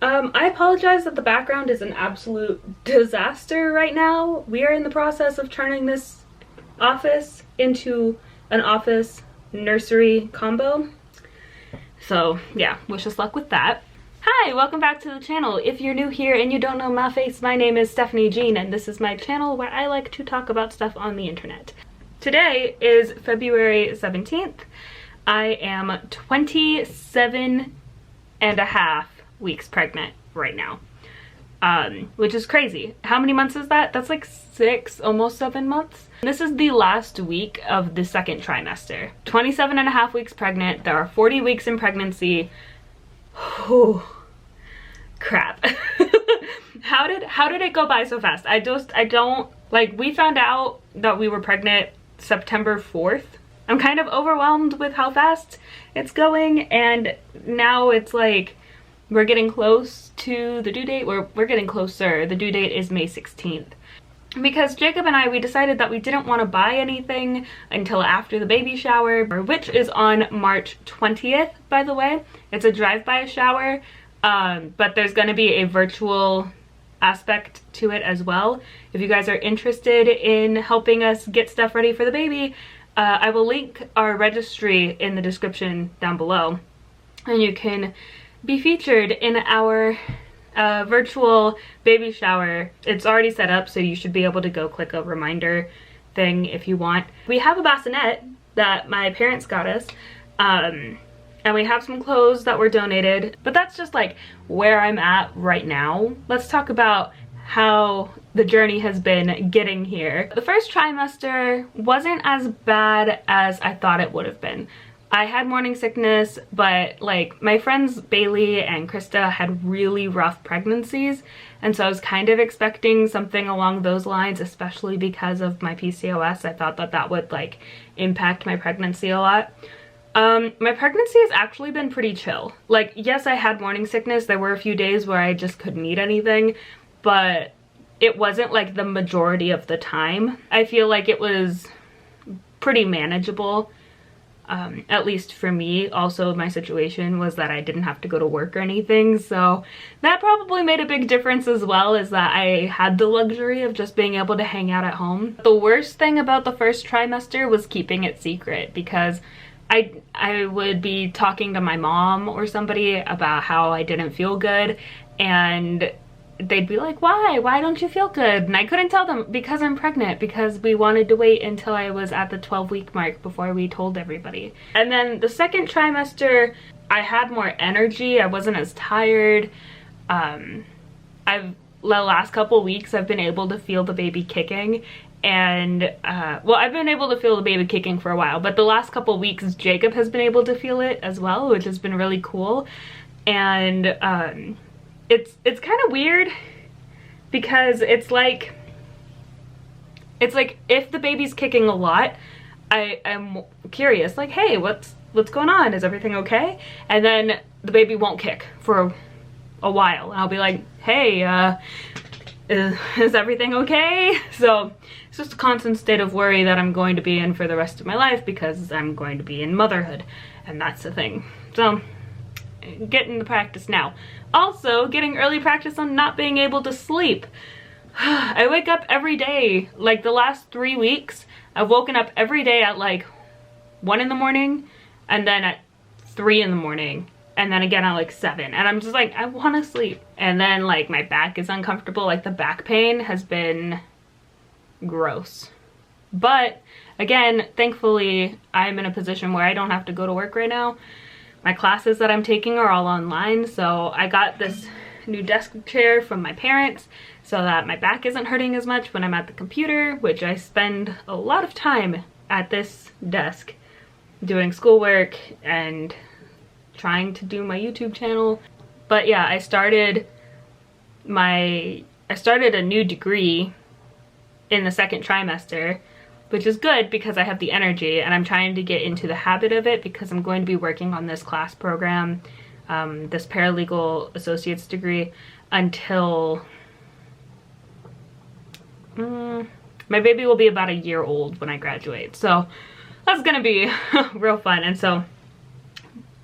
I apologize that the background is an absolute disaster right now. We are in the process of turning this office into an office nursery combo. So yeah, wish us luck with that. Hi, welcome back to the channel. If you're new here and you don't know my face, my name is Stephanie Jean and this is my channel where I like to talk about stuff on the internet. Today is February 17th. I am 27 and a half weeks pregnant right now, which is crazy. How many months is that? That's like 6, almost 7 months. This is the last week of the second trimester. 27 and a half weeks pregnant. There are 40 weeks in pregnancy. Oh, crap. How did it go by so fast? I don't, like, we found out that we were pregnant September 4th. I'm kind of overwhelmed with how fast it's going, and now it's like we're getting close to the due date. We're getting closer. The due date is May 16th. Because Jacob and I, we decided that we didn't want to buy anything until after the baby shower, which is on March 20th, by the way. It's a drive-by shower, but there's going to be a virtual aspect to it as well. If you guys are interested in helping us get stuff ready for the baby, I will link our registry in the description down below, and you can be featured in our virtual baby shower. It's already set up, so you should be able to go click a reminder thing if you want. We have a bassinet that my parents got us, and we have some clothes that were donated, but that's just like where I'm at right now. Let's talk about how the journey has been getting here. The first trimester wasn't as bad as I thought it would have been. I had morning sickness, but like my friends Bailey and Krista had really rough pregnancies, and so I was kind of expecting something along those lines, especially because of my PCOS. I thought that that would like impact my pregnancy a lot. My pregnancy has actually been pretty chill. Like, yes, I had morning sickness. There were a few days where I just couldn't eat anything, but it wasn't like the majority of the time. I feel like it was pretty manageable. At least for me. Also, my situation was that I didn't have to go to work or anything, so that probably made a big difference, as well as that I had the luxury of just being able to hang out at home. The worst thing about the first trimester was keeping it secret, because I would be talking to my mom or somebody about how I didn't feel good, and they'd be like, why don't you feel good? And I couldn't tell them because I'm pregnant, because we wanted to wait until I was at the 12-week mark before we told everybody. And then the second trimester, I had more energy. I wasn't as tired. The last couple weeks I've been able to feel the baby kicking, and well, I've been able to feel the baby kicking for a while, but the last couple weeks Jacob has been able to feel it as well, which has been really cool. And it's kind of weird, because it's like if the baby's kicking a lot, I'm curious, like, hey, what's going on? Is everything okay? And then the baby won't kick for a while, and I'll be like, hey, is everything okay? So it's just a constant state of worry that I'm going to be in for the rest of my life, because I'm going to be in motherhood, and that's the thing. So getting the practice now. Also, getting early practice on not being able to sleep. I wake up every day. Like the last 3 weeks, I've woken up every day at like 1 in the morning, and then at 3 in the morning, and then again at like 7. And I'm just like, I want to sleep. And then like my back is uncomfortable. Like the back pain has been gross. But again, thankfully, I'm in a position where I don't have to go to work right now. My classes that I'm taking are all online, so I got this new desk chair from my parents so that my back isn't hurting as much when I'm at the computer, which I spend a lot of time at this desk doing schoolwork and trying to do my YouTube channel. But yeah, I started a new degree in the second trimester, which is good because I have the energy, and I'm trying to get into the habit of it because I'm going to be working on this class program, this paralegal associate's degree, until my baby will be about a year old when I graduate. So that's gonna be real fun. And so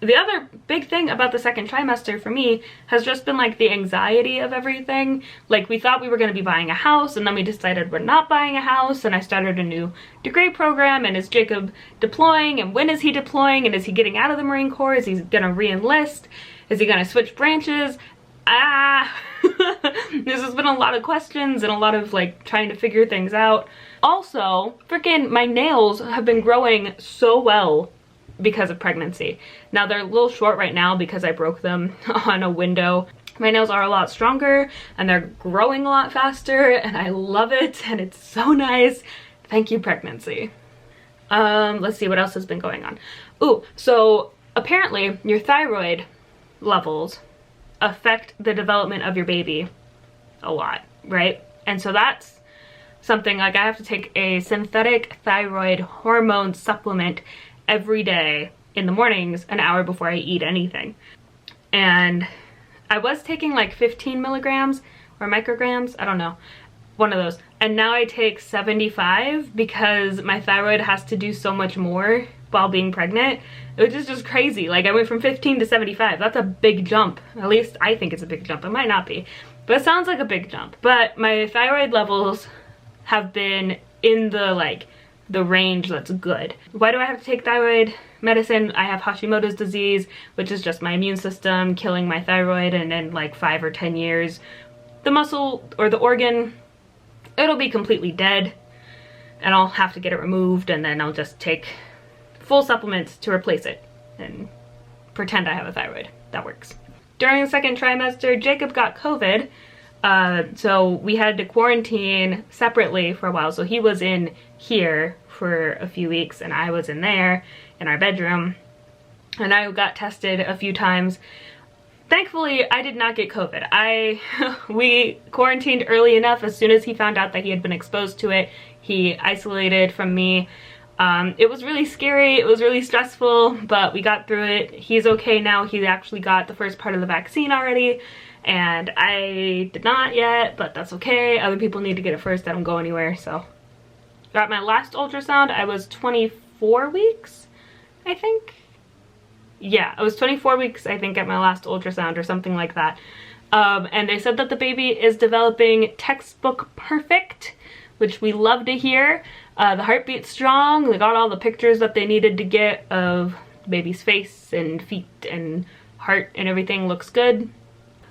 the other big thing about the second trimester for me has just been like the anxiety of everything. Like, we thought we were going to be buying a house, and then we decided we're not buying a house, and I started a new degree program, and is Jacob deploying, and when is he deploying, and is he getting out of the Marine Corps? Is he going to re-enlist? Is he going to switch branches? This has been a lot of questions and a lot of like trying to figure things out. Also, freaking my nails have been growing so well because of pregnancy. Now they're a little short right now because I broke them on a window. My nails are a lot stronger and they're growing a lot faster, and I love it, and it's so nice. Thank you, pregnancy. Let's see what else has been going on. Ooh, so apparently your thyroid levels affect the development of your baby a lot, right? And so that's something like I have to take a synthetic thyroid hormone supplement every day in the mornings, an hour before I eat anything. And I was taking like 15 milligrams or micrograms, I don't know, one of those. And now I take 75 because my thyroid has to do so much more while being pregnant, which is just crazy. Like, I went from 15 to 75. That's a big jump. At least I think it's a big jump. It might not be, but it sounds like a big jump. But my thyroid levels have been in the range that's good. Why do I have to take thyroid medicine? I have Hashimoto's disease, which is just my immune system killing my thyroid, and in like 5 or 10 years, the muscle or the organ, it'll be completely dead, and I'll have to get it removed, and then I'll just take full supplements to replace it and pretend I have a thyroid. That works. During the second trimester, Jacob got COVID, so we had to quarantine separately for a while. So he was in here for a few weeks, and I was in there in our bedroom, and I got tested a few times. Thankfully, I did not get COVID. We quarantined early enough. As soon as he found out that he had been exposed to it, he isolated from me. It was really scary, it was really stressful, but we got through it. He's okay now. He actually got the first part of the vaccine already, and I did not yet, but that's okay. Other people need to get it first. I don't go anywhere. So got my last ultrasound. I was 24 weeks, I think. Yeah, I was 24 weeks, I think, at my last ultrasound or something like that. And they said that the baby is developing textbook perfect, which we love to hear. The heartbeat's strong. They got all the pictures that they needed to get of the baby's face and feet and heart, and everything looks good.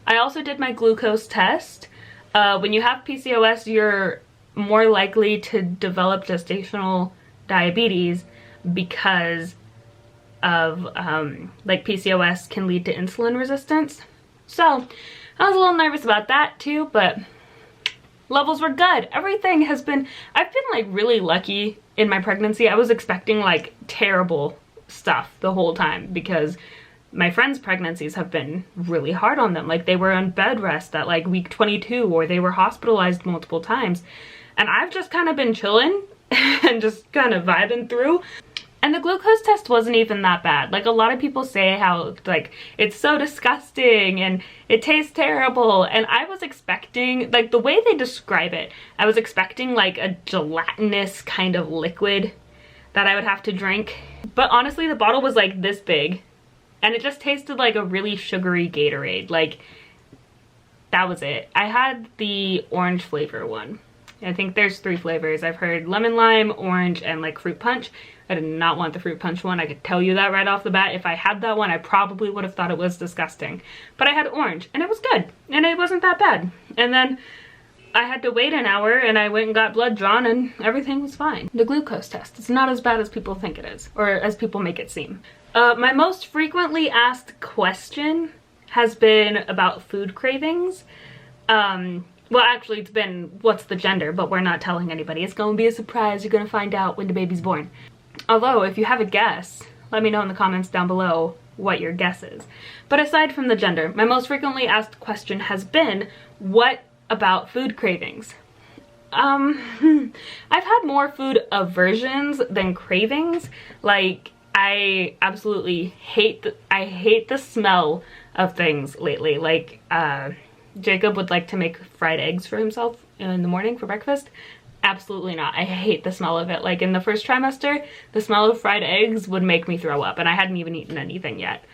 I also did my glucose test. When you have PCOS, you're more likely to develop gestational diabetes because of like PCOS can lead to insulin resistance. So I was a little nervous about that too, but levels were good. Everything has been, I've been like really lucky in my pregnancy. I was expecting like terrible stuff the whole time because my friends' pregnancies have been really hard on them. Like, they were on bed rest at like week 22, or they were hospitalized multiple times. And I've just kind of been chilling and just kind of vibing through. And the glucose test wasn't even that bad. Like, a lot of people say how like it's so disgusting and it tastes terrible, and I was expecting, like, the way they describe it, I was expecting like a gelatinous kind of liquid that I would have to drink. But honestly, the bottle was like this big, and it just tasted like a really sugary Gatorade. Like, that was it. I had the orange flavor one. I think there's 3 flavors. I've heard lemon lime, orange, and like fruit punch. I did not want the fruit punch one. I could tell you that right off the bat. If I had that one, I probably would have thought it was disgusting. But I had orange, and it was good, and it wasn't that bad. And then I had to wait an hour, and I went and got blood drawn, and everything was fine. The glucose test, it's not as bad as people think it is, or as people make it seem. My most frequently asked question has been about food cravings. Well, actually, it's been, what's the gender? But we're not telling anybody. It's going to be a surprise. You're going to find out when the baby's born. Although, if you have a guess, let me know in the comments down below what your guess is. But aside from the gender, my most frequently asked question has been, what about food cravings? I've had more food aversions than cravings. Like, I absolutely hate the smell of things lately. Like, Jacob would like to make fried eggs for himself in the morning for breakfast, Absolutely not. I hate the smell of it. Like in the first trimester, the smell of fried eggs would make me throw up, and I hadn't even eaten anything yet.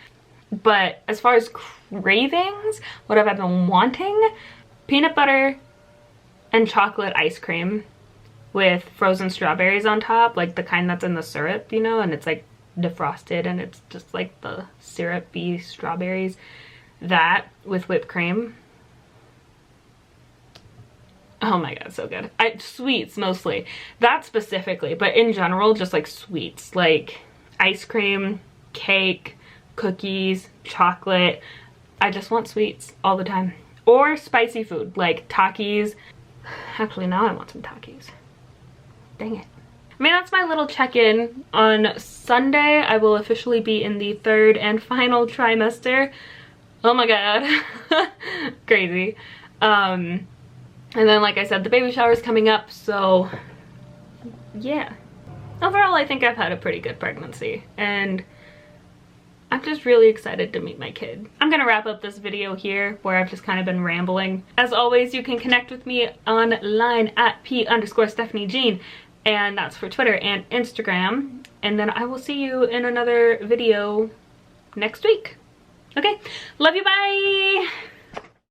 But as far as cravings, what have I been wanting? Peanut butter and chocolate ice cream with frozen strawberries on top, like the kind that's in the syrup, you know, and it's like defrosted and it's just like the syrupy strawberries. That with whipped cream. Oh my god, so good. Sweets mostly. That specifically, but in general, just like sweets. Like ice cream, cake, cookies, chocolate. I just want sweets all the time. Or spicy food, like Takis. Actually, now I want some Takis. Dang it. I mean, that's my little check-in. On Sunday, I will officially be in the 3rd and final trimester. Oh my god. Crazy. And then, like I said, the baby shower is coming up, so yeah. Overall, I think I've had a pretty good pregnancy, and I'm just really excited to meet my kid. I'm gonna wrap up this video here where I've just kind of been rambling. As always, you can connect with me online at P_StephanieJean, and that's for Twitter and Instagram. And then I will see you in another video next week. Okay, love you, bye!